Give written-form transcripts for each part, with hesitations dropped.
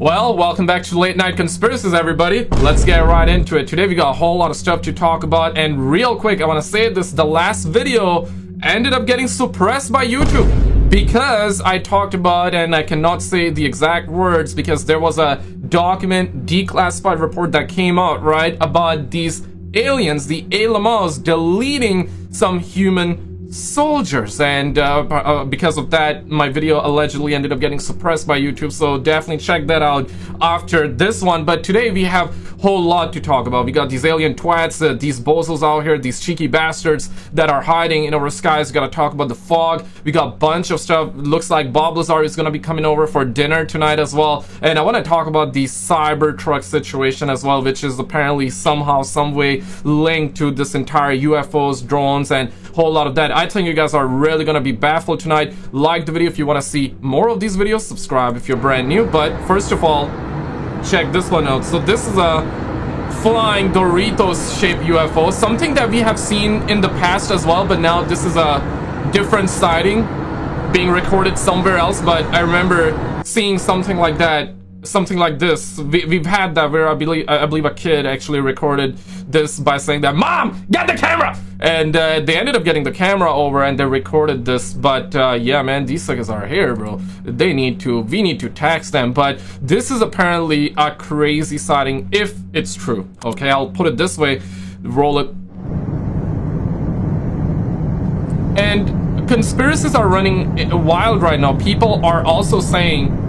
Well, welcome back to Late Night Conspiracies, everybody. Let's get right into it. Today we got a whole lot of stuff to talk about, and real quick, I want to say this, the last video ended up getting suppressed by YouTube because I talked about, and I cannot say the exact words because there was a document, declassified report that came out, right, about these aliens, the ALMOs, deleting some human soldiers, and because of that my video allegedly ended up getting suppressed by YouTube, so definitely check that out after this one. But today we have a whole lot to talk about. We got these alien twats, these bozos out here, these cheeky bastards that are hiding in our skies. We gotta talk about the fog. We got a bunch of stuff. Looks like Bob Lazar is gonna be coming over for dinner tonight as well, and I want to talk about the Cybertruck situation as well, which is apparently somehow, some way linked to this entire UFOs, drones, and whole lot of that. I think you guys are really gonna be baffled tonight. Like the video if you want to see more of these videos, subscribe if you're brand new, but first of all, check this one out. So this is a flying Doritos shaped UFO, something that we have seen in the past as well, but now this is a different sighting being recorded somewhere else. But I remember seeing something like that, something like this. We've had that where I believe a kid actually recorded this by saying that, "Mom, get the camera!" And they ended up getting the camera over and they recorded this. But yeah, man, these suckers are here, bro. We need to tax them. But this is apparently a crazy sighting if it's true. Okay, I'll put it this way. Roll it. And conspiracies are running wild right now. People are also saying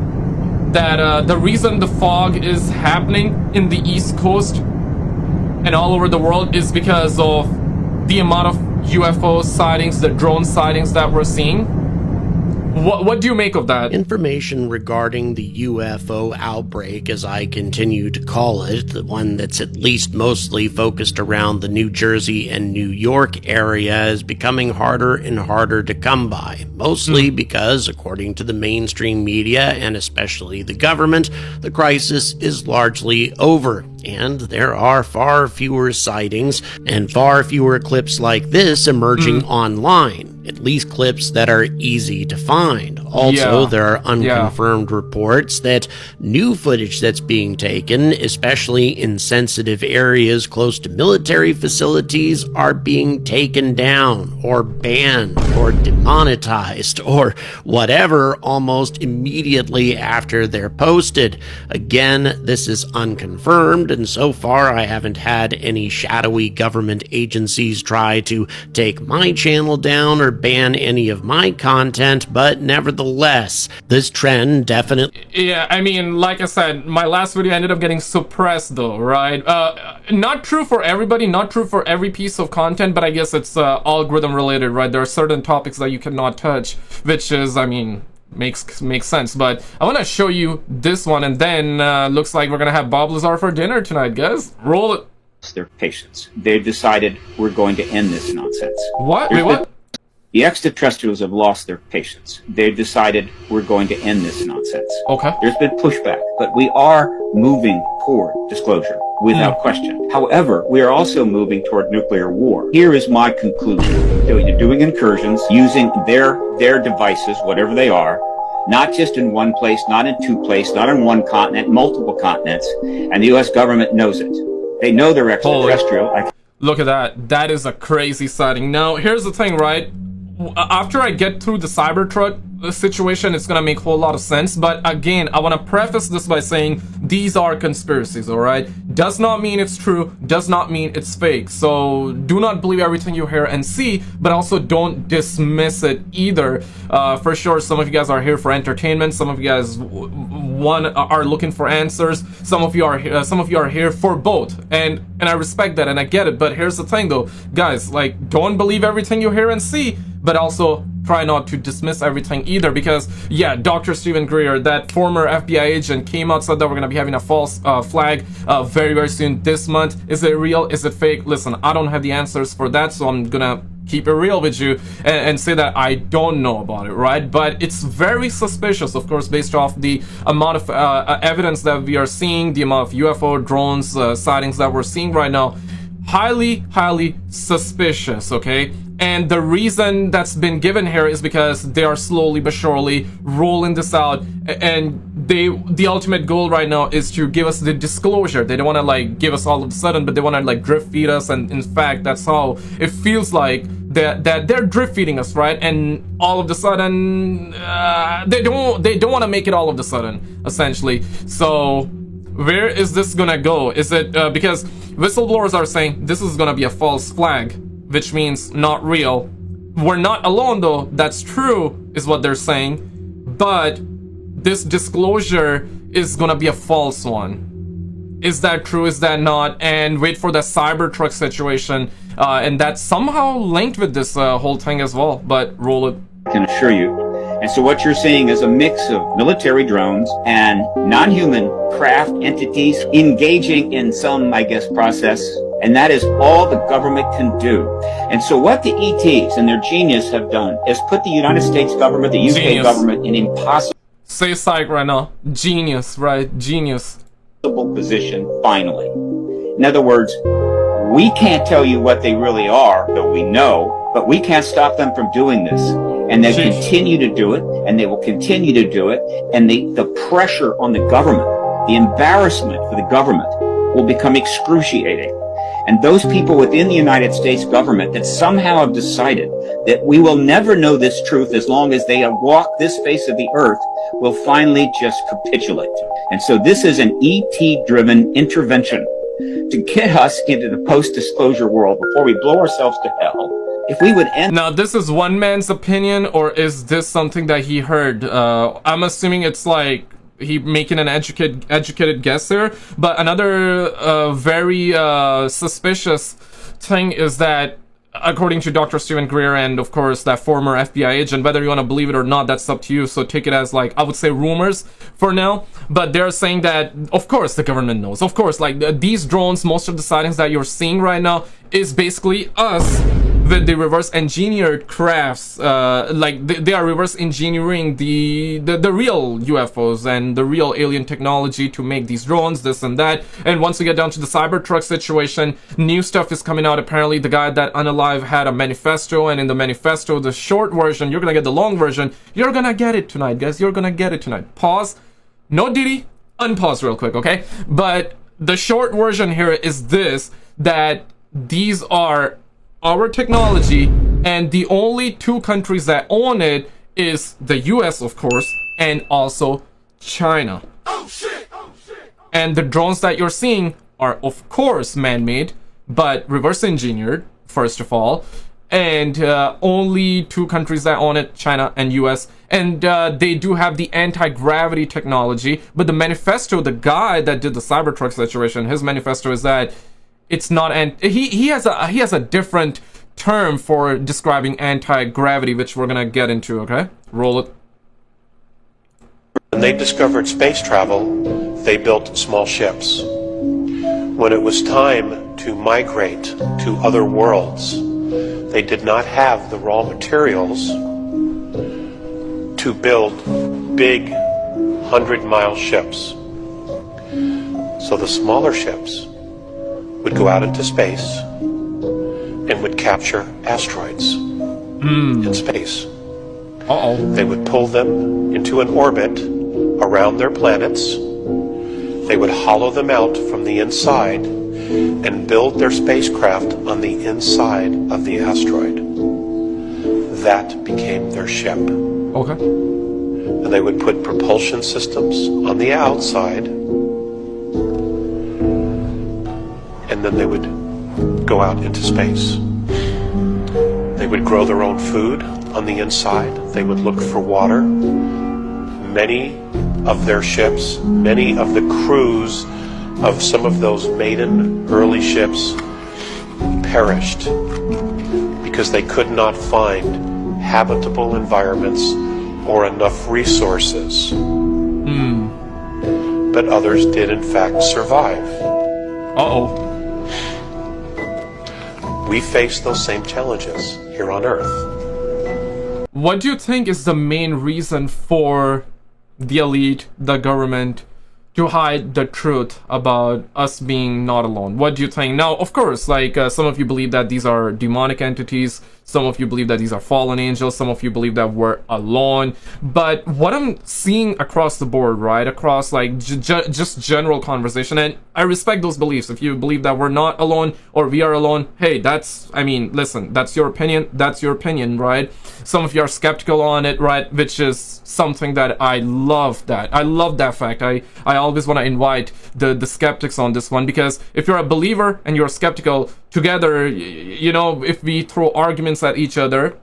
that the reason the fog is happening in the East Coast and all over the world is because of the amount of UFO sightings, the drone sightings that we're seeing. What do you make of that? Information regarding the UFO outbreak, as I continue to call it, the one that's at least mostly focused around the New Jersey and New York area, is becoming harder and harder to come by. Mostly because, according to the mainstream media, and especially the government, the crisis is largely over. And there are far fewer sightings and far fewer clips like this emerging online. At least clips that are easy to find. Also, there are unconfirmed reports that new footage that's being taken, especially in sensitive areas close to military facilities, are being taken down or banned or demonetized or whatever almost immediately after they're posted. Again, this is unconfirmed, and so far I haven't had any shadowy government agencies try to take my channel down or ban any of my content, but nevertheless, this trend definitely... Yeah, I mean, like I said, my last video ended up getting suppressed though, right? Not true for everybody, not true for every piece of content, but I guess it's algorithm related, right? There are certain topics that you cannot touch, which is, I mean, makes sense. But I want to show you this one, and then looks like we're gonna have Bob Lazar for dinner tonight, guys. Roll it. Their patience. They've decided we're going to end this nonsense. What? Wait, what? The extraterrestrials have lost their patience. They've decided we're going to end this nonsense. Okay. There's been pushback, but we are moving toward disclosure, without question. However, we are also moving toward nuclear war. Here is my conclusion. They're doing incursions, using their devices, whatever they are, not just in one place, not in two places, not on one continent, multiple continents, and the U.S. government knows it. They know they're extraterrestrial. Look at that. That is a crazy sighting. Now, here's the thing, right? After I get through the Cybertruck situation, it's gonna make a whole lot of sense. But again, I want to preface this by saying these are conspiracies, all right? Does not mean it's true, does not mean it's fake. So do not believe everything you hear and see, but also don't dismiss it either. For sure, some of you guys are here for entertainment, some of you guys are looking for answers, some of you are here for both, and I respect that and I get it. But here's the thing though, guys, like, don't believe everything you hear and see, but also try not to dismiss everything either, because yeah, Dr. Stephen Greer, that former FBI agent, came out, said that we're gonna be having a false flag very soon this month. Is it real? Is it fake? Listen, I don't have the answers for that, so I'm gonna keep it real with you and say that I don't know about it, right? But it's very suspicious, of course, based off the amount of evidence that we are seeing, the amount of UFO drones sightings that we're seeing right now. Highly suspicious, okay? And the reason that's been given here is because they are slowly but surely rolling this out, and the ultimate goal right now is to give us the disclosure. They don't want to like give us all of a sudden, but they want to like drip feed us, and in fact that's how it feels like that they're drip feeding us, right? And all of a sudden they don't want to make it all of a sudden, essentially. So where is this gonna go? Is it because whistleblowers are saying this is gonna be a false flag, which means not real. We're not alone though, that's true, is what they're saying, but this disclosure is gonna be a false one. Is that true? Is that not? And wait for the Cybertruck situation, and that's somehow linked with this whole thing as well, but roll it. I can assure you. And so what you're seeing is a mix of military drones and non-human craft entities engaging in some, I guess, process. And that is all the government can do. And so what the ETs and their genius have done is put the United States government, the UK government, in impossible... Say psych right now. Genius, right? Genius. ...position, finally. In other words, we can't tell you what they really are, though we know, but we can't stop them from doing this. And they continue to do it, and they will continue to do it, and the pressure on the government, the embarrassment for the government will become excruciating. And those people within the United States government that somehow have decided that we will never know this truth as long as they walk this face of the earth will finally just capitulate. And so this is an ET-driven intervention to get us into the post-disclosure world before we blow ourselves to hell. If we would end... Now, this is one man's opinion, or is this something that he heard? I'm assuming it's like he making an educated guess there. But another very suspicious thing is that, according to Dr. Stephen Greer and, of course, that former FBI agent, whether you want to believe it or not, that's up to you. So take it as, like, I would say rumors for now. But they're saying that, of course, the government knows. Of course, like, these drones, most of the sightings that you're seeing right now is basically us with the reverse engineered crafts. Like, they are reverse engineering the real UFOs and the real alien technology to make these drones, this and that. And once we get down to the Cybertruck situation, new stuff is coming out. Apparently, the guy that Unalive had a manifesto, and in the manifesto, the short version, you're gonna get the long version. You're gonna get it tonight, guys. You're gonna get it tonight. Pause. No Diddy. Unpause real quick, okay? But the short version here is this, that these are our technology, and the only two countries that own it is the US, of course, and also China. Oh shit! Oh shit! And the drones that you're seeing are, of course, man-made, but reverse engineered, first of all, and only two countries that own it, China and US. And they do have the anti-gravity technology, but the manifesto, the guy that did the Cybertruck situation, his manifesto is that it's not, and he has a different term for describing anti-gravity, which we're gonna get into. Okay, roll it. When they discovered space travel, they built small ships. When it was time to migrate to other worlds, they did not have the raw materials to build big 100-mile ships. So the smaller ships would go out into space and would capture asteroids in space. They would pull them into an orbit around their planets. They would hollow them out from the inside and build their spacecraft on the inside of the asteroid. That became their ship. Okay. And they would put propulsion systems on the outside, and then they would go out into space. They would grow their own food on the inside. They would look for water. Many of their ships, many of the crews of some of those maiden early ships perished because they could not find habitable environments or enough resources. But others did in fact survive. We face those same challenges here on Earth. What do you think is the main reason for the elite, the government, to hide the truth about us being not alone. What do you think? Now, of course, like some of you believe that these are demonic entities, some of you believe that these are fallen angels, some of you believe that we're alone. But what I'm seeing across the board, right, across like just general conversation, and I respect those beliefs. If you believe that we're not alone or we are alone, hey, that's, I mean, listen, that's your opinion, right? Some of you are skeptical on it, right, which is something that I love that. I love that fact. I always want to invite the skeptics on this one, because if you're a believer and you're skeptical, together, you know, if we throw arguments at each other,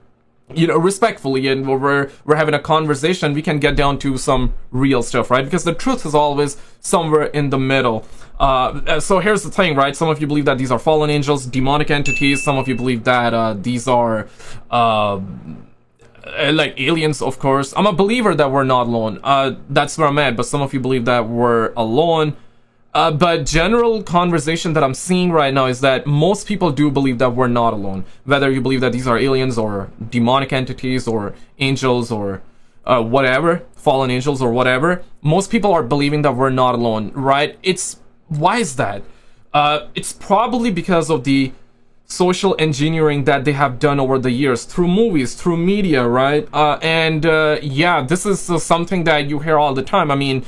you know, respectfully, and we're having a conversation, we can get down to some real stuff, right? Because the truth is always somewhere in the middle. So here's the thing, right? Some of you believe that these are fallen angels, demonic entities. Some of you believe that these are like aliens, of course. I'm a believer that we're not alone. That's where I'm at. But some of you believe that we're alone. But general conversation that I'm seeing right now is that most people do believe that we're not alone. Whether you believe that these are aliens or demonic entities or angels or whatever, fallen angels or whatever, most people are believing that we're not alone, right? Why is that? It's probably because of the social engineering that they have done over the years through movies, through media, right? Yeah, this is something that you hear all the time. I mean,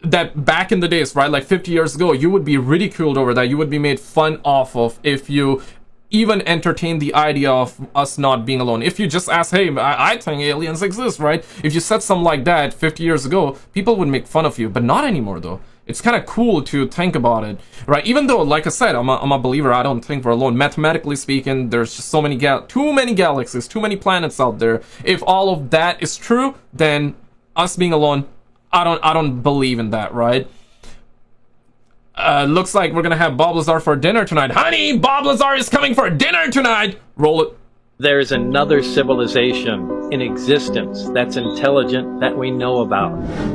that back in the days, right, like 50 years ago, you would be ridiculed over that. You would be made fun of if you even entertain the idea of us not being alone. If you just ask, hey, I think aliens exist, right? If you said something like that 50 years ago, people would make fun of you, but not anymore, though. It's kind of cool to think about it, right? Even though, like I said, I'm a believer, I don't think we're alone. Mathematically speaking, there's just so many too many galaxies, too many planets out there. If all of that is true, then us being alone, I don't believe in that, right? Looks like we're gonna have Bob Lazar for dinner tonight. Honey, Bob Lazar is coming for dinner tonight! Roll it. There's another civilization in existence that's intelligent that we know about.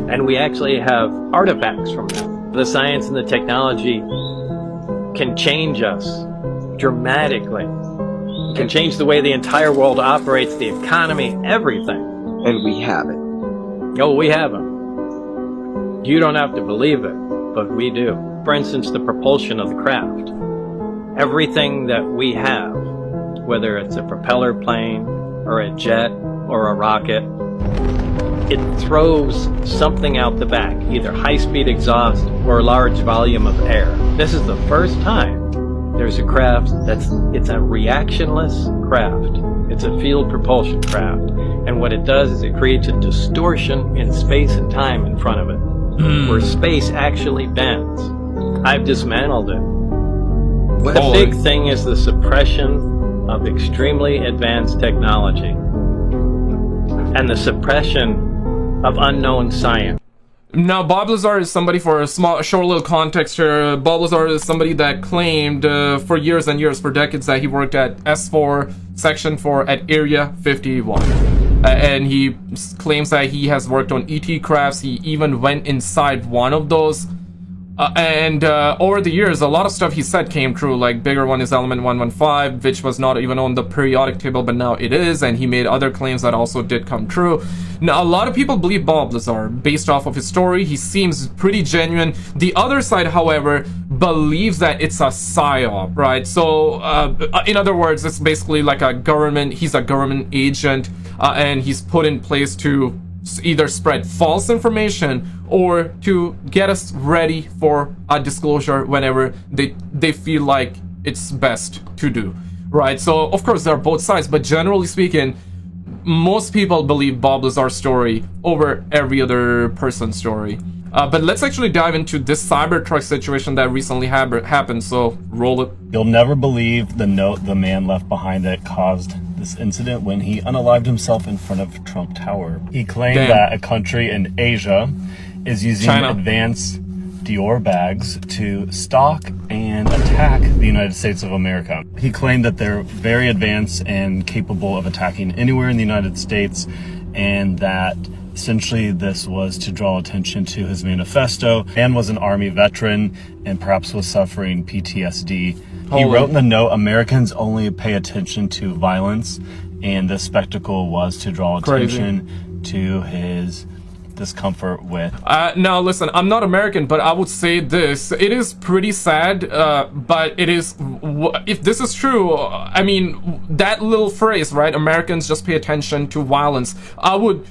And we actually have artifacts from them. The science and the technology can change us dramatically. It can change the way the entire world operates, the economy, everything. And we have it. Oh, we have them. You don't have to believe it, but we do. For instance, the propulsion of the craft. Everything that we have, whether it's a propeller plane or a jet or a rocket, it throws something out the back, either high-speed exhaust or a large volume of air. This is the first time there's a craft it's a reactionless craft. It's a field propulsion craft. And what it does is it creates a distortion in space and time in front of it, where space actually bends. I've dismantled it. The big thing is the suppression of extremely advanced technology and the suppression of unknown science. Now, Bob Lazar is somebody, for a short little context here, Bob Lazar is somebody that claimed for years and years, for decades, that he worked at S4, Section 4 at Area 51. And he claims that he has worked on ET crafts. He even went inside one of those. Over the years, a lot of stuff he said came true. Like, bigger one is Element 115, which was not even on the periodic table, but now it is. And he made other claims that also did come true. Now, a lot of people believe Bob Lazar based off of his story. He seems pretty genuine. The other side, however, believes that it's a psyop, right? So, in other words, it's basically like a government. He's a government agent, and he's put in place to either spread false information or to get us ready for a disclosure whenever they feel like it's best to do, right? So, of course, there are both sides, but generally speaking, most people believe Bob Lazar's story over every other person's story. But let's actually dive into this Cybertruck situation that recently happened, so roll it. You'll never believe the note the man left behind that caused this incident when he unalived himself in front of Trump Tower. He claimed that a country in Asia is using advanced Dior bags to stalk and attack the United States of America. He claimed that they're very advanced and capable of attacking anywhere in the United States, and that essentially this was to draw attention to his manifesto, and was an Army veteran and perhaps was suffering PTSD. He wrote in the note, Americans only pay attention to violence, and this spectacle was to draw attention to his discomfort with. Now listen, I'm not American, but I would say this. It is pretty sad, but it is, if this is true, I mean, that little phrase, right? Americans just pay attention to violence. I would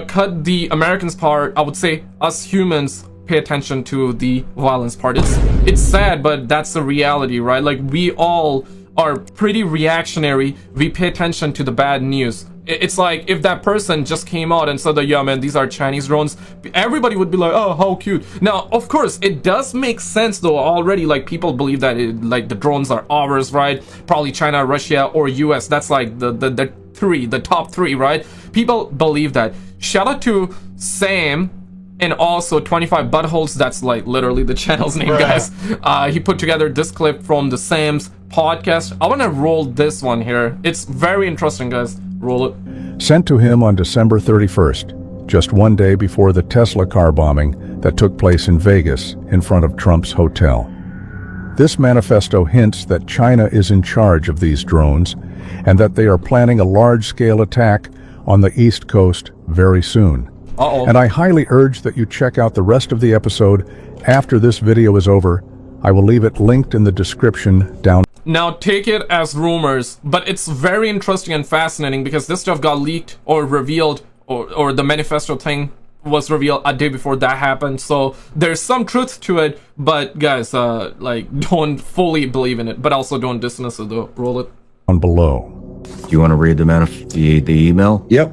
cut the Americans part. I would say us humans pay attention to the violence part. It's sad, but that's the reality, right? Like, we all are pretty reactionary. We pay attention to the bad news. It's like if that person just came out and said that, yeah man, these are Chinese drones, everybody would be like, oh, how cute. Now of course it does make sense though. Already, like, people believe that like the drones are ours, right? Probably China, Russia, or US. That's like the top three, right? People believe that. Shout out to Sam and also 25 Buttholes. That's like literally the channel's name, guys. He put together this clip from the Sam's podcast. I want to roll this one here. It's very interesting, guys. Roll it. Sent to him on December 31st, just one day before the Tesla car bombing that took place in Vegas in front of Trump's hotel. This manifesto hints that China is in charge of these drones and that they are planning a large-scale attack on the East Coast very soon. And I highly urge that you check out the rest of the episode after this video is over. I will leave it linked in the description down. Now take it as rumors, but it's very interesting and fascinating because this stuff got leaked or revealed, or the manifesto thing was revealed a day before that happened. So there's some truth to it, but guys, like, don't fully believe in it, but also don't dismiss it though. Roll it. Down below. Do you want to read the email? Yep.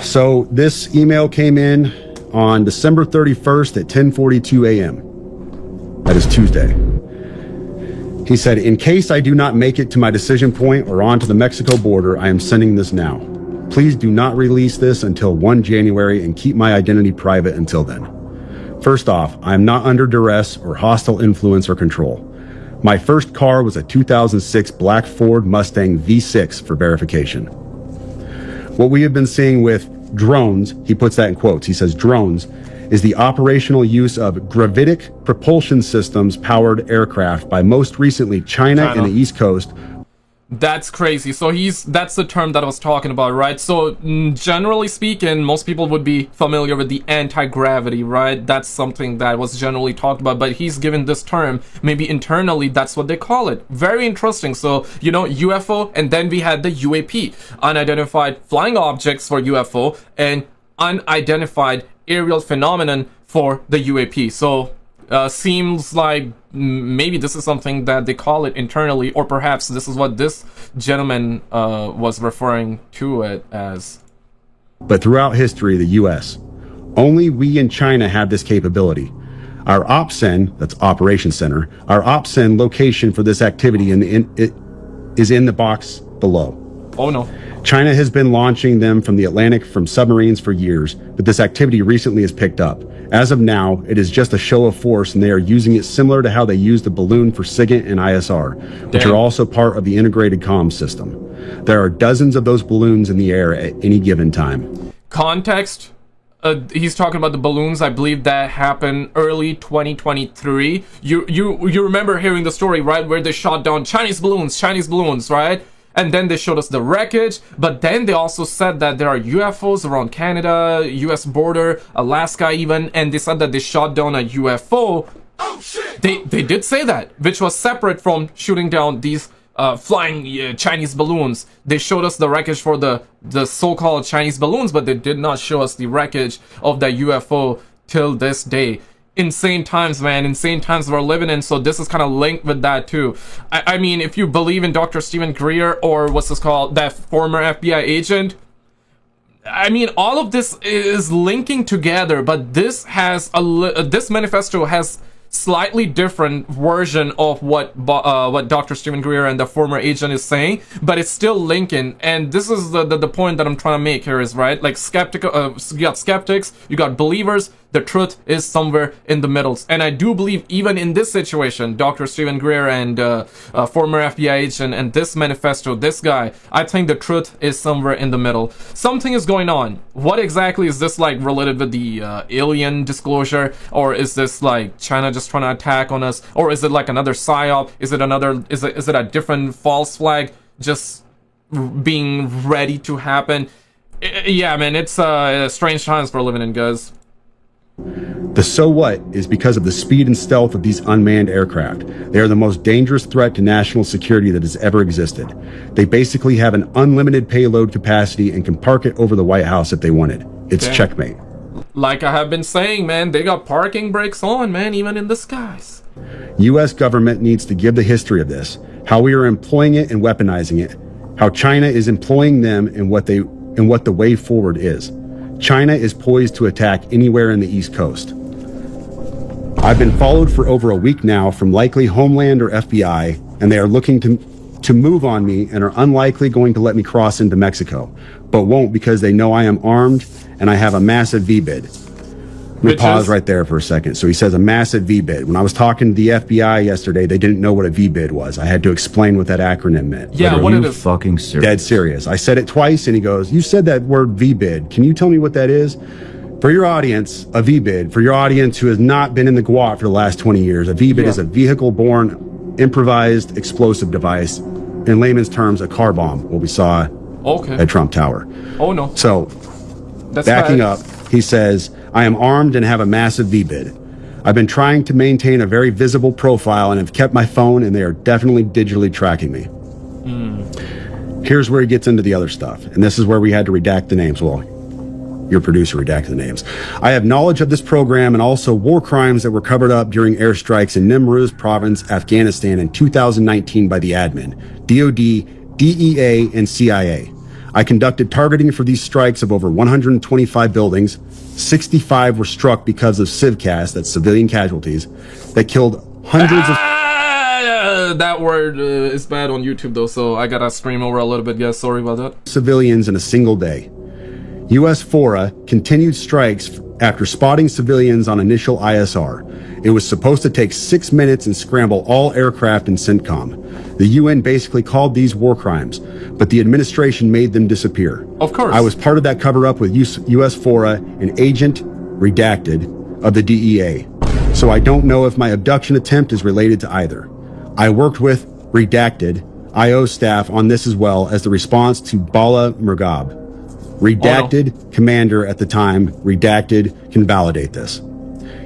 So this email came in on December 31st at 10:42 a.m. That is Tuesday. He said, in case I do not make it to my decision point or on to the Mexico border, I am sending this now. Please do not release this until 1 January and keep my identity private until then. First off, I am not under duress or hostile influence or control. My first car was a 2006 black Ford Mustang V6 for verification. What we have been seeing with drones, he puts that in quotes, he says drones, is the operational use of gravitic propulsion systems powered aircraft by most recently China and the East Coast. That's crazy. So that's the term that I was talking about, right? So generally speaking, most people would be familiar with the anti-gravity, right? That's something that was generally talked about, but he's given this term, maybe internally, that's what they call it. Very interesting. So, you know, UFO, and then we had the UAP, unidentified flying objects for UFO, and unidentified aerial phenomenon for the UAP. So seems like maybe this is something that they call it internally, or perhaps this is what this gentleman was referring to it as. But throughout history, the US, only we in China have this capability. Our OPSEN, that's Operation Center, our OPSEN location for this activity is in the box below. Oh no. China has been launching them from the Atlantic from submarines for years, but this activity recently has picked up. As of now, it is just a show of force, and they are using it similar to how they use the balloon for SIGINT and ISR, which are also part of the integrated comms system. There are dozens of those balloons in the air at any given time. Context, he's talking about the balloons. I believe that happened early 2023. You remember hearing the story, right, where they shot down Chinese balloons, right? And then they showed us the wreckage, but then they also said that there are UFOs around Canada, US border, Alaska even, and they said that they shot down a UFO. Oh shit! They did say that, which was separate from shooting down these flying Chinese balloons. They showed us the wreckage for the so-called Chinese balloons, but they did not show us the wreckage of the UFO till this day. Insane times, man. Insane times we're living in. So this is kind of linked with that too. I mean, if you believe in Dr. Stephen Greer, or what's this called, that former FBI agent, I mean, all of this is linking together. But this has this manifesto has slightly different version of what Dr. Stephen Greer and the former agent is saying, but it's still linking. And this is the point that I'm trying to make here is, right, like, you got skeptics, you got believers. The truth is somewhere in the middle. And I do believe even in this situation, Dr. Stephen Greer and former FBI agent and this manifesto, this guy, I think the truth is somewhere in the middle. Something is going on. What exactly is this, like, related with the alien disclosure? Or is this like China just trying to attack on us? Or is it like another psyop? Is it a different false flag just being ready to happen? Yeah, man, it's strange times for living in, guys. The so what is because of the speed and stealth of these unmanned aircraft. They are the most dangerous threat to national security that has ever existed. They basically have an unlimited payload capacity and can park it over the White House if they wanted. It's checkmate. Like I have been saying, man, they got parking brakes on, man, even in the skies. U.S. government needs to give the history of this, how we are employing it and weaponizing it, how China is employing them and what the way forward is. China is poised to attack anywhere in the East Coast. I've been followed for over a week now from likely Homeland or FBI, and they are looking to move on me and are unlikely going to let me cross into Mexico, but won't because they know I am armed and I have a massive V-bid. Let me pause right there for a second. So he says a massive V-bid. When I was talking to the FBI yesterday, they didn't know what a V-bid was. I had to explain what that acronym meant. Yeah, what are you fucking serious? Dead serious. I said it twice and he goes, you said that word V-bid. Can you tell me what that is? For your audience, a V-bid, for your audience who has not been in the GWOT for the last 20 years, a V-bid is a vehicle-borne improvised explosive device. In layman's terms, a car bomb, what we saw at Trump Tower. Oh, no. So, that's backing up, he says, I am armed and have a massive V-bid. I've been trying to maintain a very visible profile and have kept my phone, and they are definitely digitally tracking me. Here's where he gets into the other stuff, and this is where we had to redact the names. Well, your producer redacted the names. I have knowledge of this program and also war crimes that were covered up during airstrikes in Nimruz province, Afghanistan in 2019 by the admin, DOD, DEA, and CIA. I conducted targeting for these strikes of over 125 buildings. 65 were struck because of civcas, that's civilian casualties, that killed hundreds of... That word is bad on YouTube though, so I gotta scream over a little bit, guys. Sorry about that. Civilians in a single day. U.S. FORA continued strikes after spotting civilians on initial ISR. It was supposed to take 6 minutes and scramble all aircraft in CENTCOM. The UN basically called these war crimes, but the administration made them disappear. Of course. I was part of that cover-up with U.S. FORA, an agent, redacted, of the DEA. So I don't know if my abduction attempt is related to either. I worked with, redacted, IO staff on this as well as the response to Bala Murghab. Redacted commander at the time, redacted can validate this.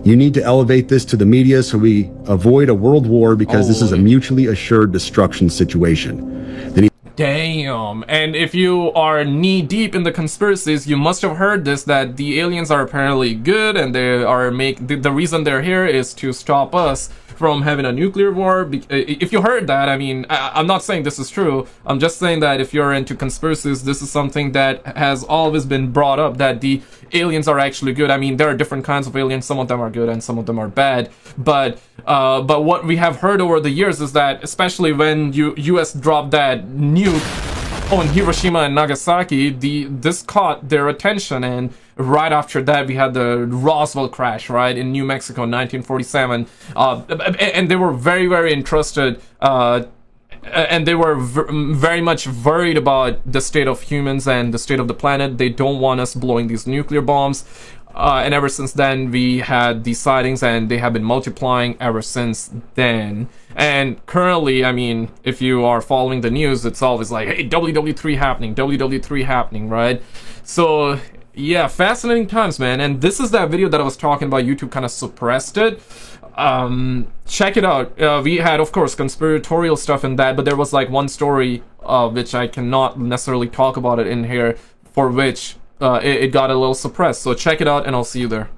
You need to elevate this to the media so we avoid a world war because this is a mutually assured destruction situation. Then Damn. And if you are knee deep in the conspiracies, you must have heard this, that the aliens are apparently good and they are the reason they're here is to stop us from having a nuclear war. If you heard that, I mean, I'm not saying this is true. I'm just saying that if you're into conspiracies, this is something that has always been brought up, that the aliens are actually good. I mean, there are different kinds of aliens. Some of them are good and some of them are bad. But what we have heard over the years is that, especially when US dropped that nuke on Hiroshima and Nagasaki, this caught their attention, and right after that we had the Roswell crash, right, in New Mexico, 1947, and they were very, very interested, and they were very much worried about the state of humans and the state of the planet. They don't want us blowing these nuclear bombs. And ever since then, we had these sightings, and they have been multiplying ever since then. And currently, I mean, if you are following the news, it's always like, hey, WW3 happening, right? So, yeah, fascinating times, man. And this is that video that I was talking about. YouTube kind of suppressed it. Check it out. We had, of course, conspiratorial stuff in that, but there was like one story, which I cannot necessarily talk about it in here, for which... it got a little suppressed. So check it out and I'll see you there.